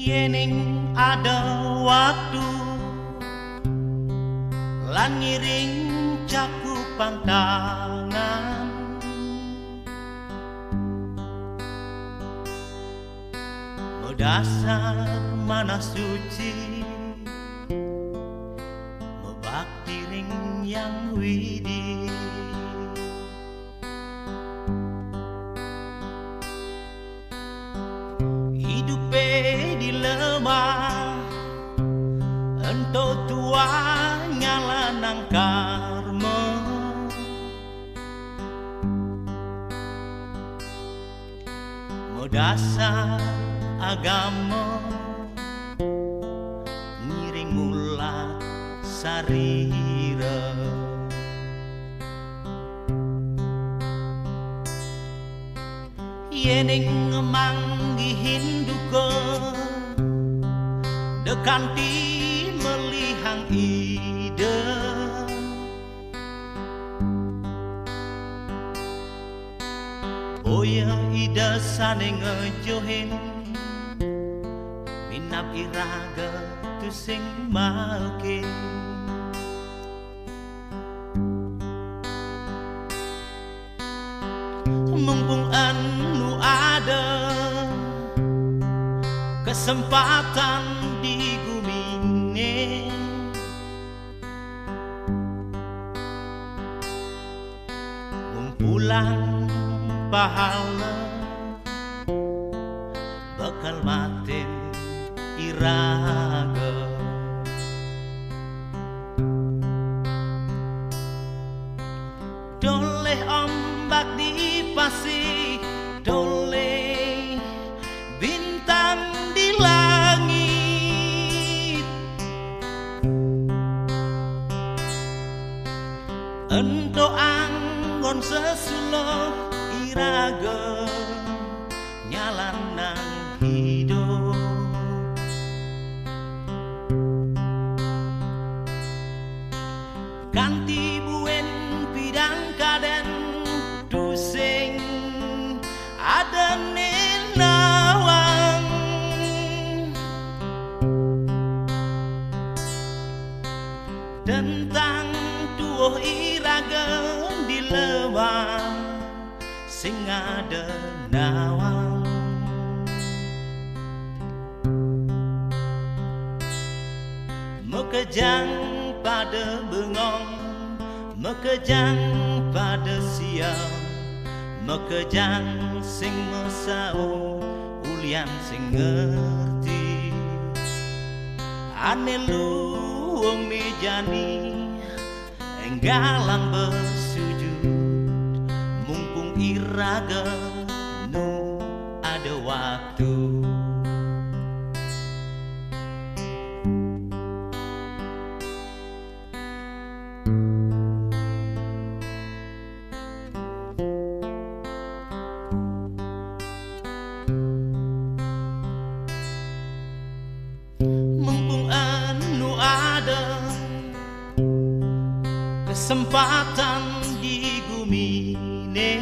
Yening ada waktu lan ngiring cakupan tangan medasar mana suci mebakti ring yang widi hidupe dilema ento tua nyala nang karma modasar agama ngiring mula sarira yening manggihin duka dekanti melihang ide oya ida sane ngejohin minap iraga tu sing malke mumpung anu ada kesempatan di gumine ngumpulan pahala bakal matin iraga doleh ombak di pasir doleh bintang di langit ento anggon sesulo iraga nyalan nang hidup kanti buen pidang kaden tusing ada nenawang tentang tuh iraga dilewang sing ada nawang mekejang pada bengong mekejang pada siang mekejang sing mesau ulian sing ngerti ane luwung mejani enggalang bersujud mumpung iraga nu ada waktu mumpung anu ada kesempatan di gumine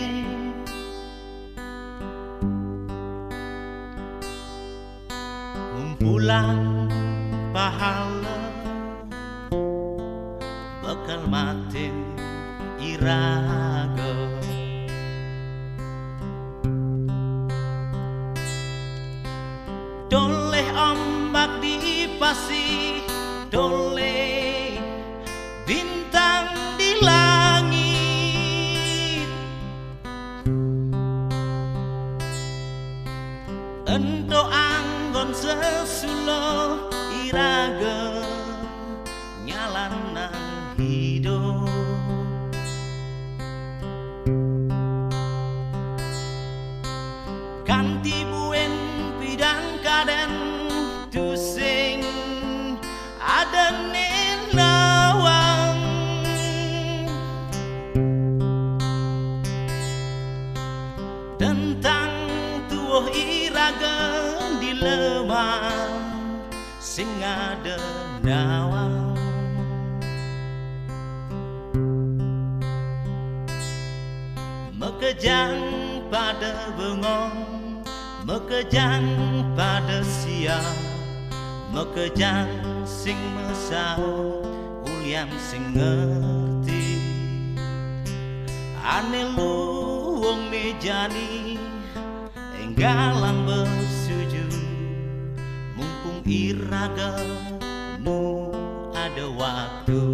ngumpulan pahala bakal matin iraga doleh ombak di pasir doleh bintang di langit ento anggon sesulo iraga nyalan nang hidup kanti buen pidang kaden tusing ada nenawang tentang tuh iraga dilemah sing ada nawang mekejang pada bengong mekejang pada siang mekejang sing mesau ulian sing ngerti ane lu wong mejani enggalan bersujud mumpung iraga nu ada waktu.